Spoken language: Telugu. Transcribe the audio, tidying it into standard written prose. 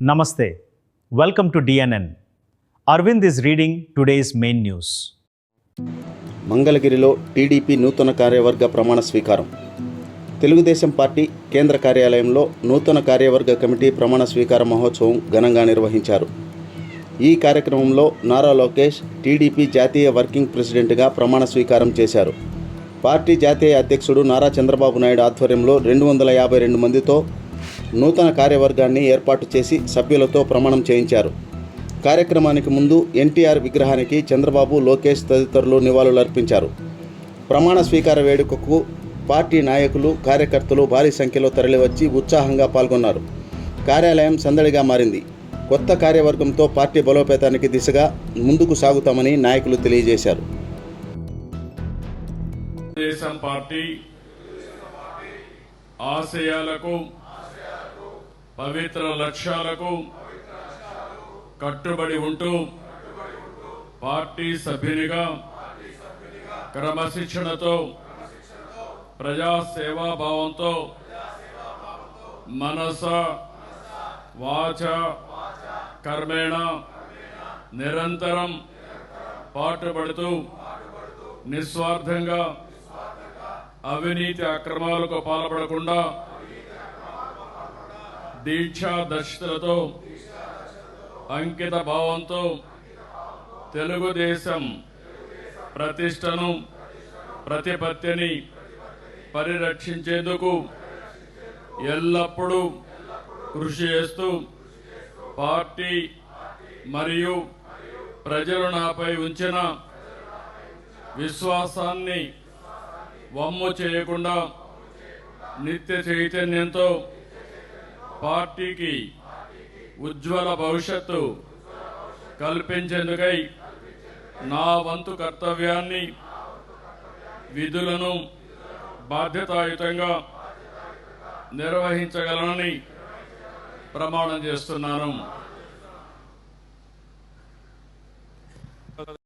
Namaste. Welcome to DNN. Arvind is reading today's main news. మంగళగిరిలో టీడీపీ నూతన కార్యవర్గ ప్రమాణ స్వీకారం. తెలుగుదేశం పార్టీ కేంద్ర కార్యాలయంలో నూతన కార్యవర్గ కమిటీ ప్రమాణ స్వీకార మహోత్సవం ఘనంగా నిర్వహించారు. ఈ కార్యక్రమంలో నారా లోకేష్ టీడీపీ జాతీయ వర్కింగ్ ప్రెసిడెంట్గా ప్రమాణ స్వీకారం చేశారు. పార్టీ జాతీయ అధ్యక్షుడు నారా చంద్రబాబు నాయుడు ఆధ్వర్యంలో 252 మందితో నూతన కార్యవర్గాన్ని ఏర్పాటు చేసి సభ్యులతో ప్రమాణం చేయించారు. కార్యక్రమానికి ముందు ఎన్టీఆర్ విగ్రహానికి చంద్రబాబు, లోకేష్ తదితరులు నివాళులర్పించారు. ప్రమాణ స్వీకార వేడుకకు పార్టీ నాయకులు, కార్యకర్తలు భారీ సంఖ్యలో తరలివచ్చి ఉత్సాహంగా పాల్గొన్నారు. కార్యాలయం సందడిగా మారింది. కొత్త కార్యవర్గంతో పార్టీ బలోపేతానికి దిశగా ముందుకు సాగుతామని నాయకులు తెలియజేశారు. తెలుగుదేశం పార్టీ ఆశయాలకు, పవిత్ర లక్ష్యాలకు కట్టుబడి ఉంటూ పార్టీ సభ్యునిగా క్రమశిక్షణతో, ప్రజాసేవాభావంతో మనస వాచ కర్మేణ నిరంతరం పాటుపడుతూ నిస్వార్థంగా అవినీతి అక్రమాలకు పాల్పడకుండా దీక్షా దర్శనతో, అంకిత భావంతో తెలుగుదేశం ప్రతిష్టను, ప్రతిపత్తిని పరిరక్షించేందుకు ఎల్లప్పుడూ కృషి చేస్తూ పార్టీ మరియు ప్రజలు నాపై ఉంచిన విశ్వాసాన్ని వమ్ము చేయకుండా నిత్య చైతన్యంతో పార్టీకి ఉజ్వల భవిష్యత్తు కల్పించేందుకై నా వంతు కర్తవ్యాన్ని, విధులను బాధ్యతాయుతంగా నిర్వహించగలనని ప్రమాణం చేస్తున్నాను.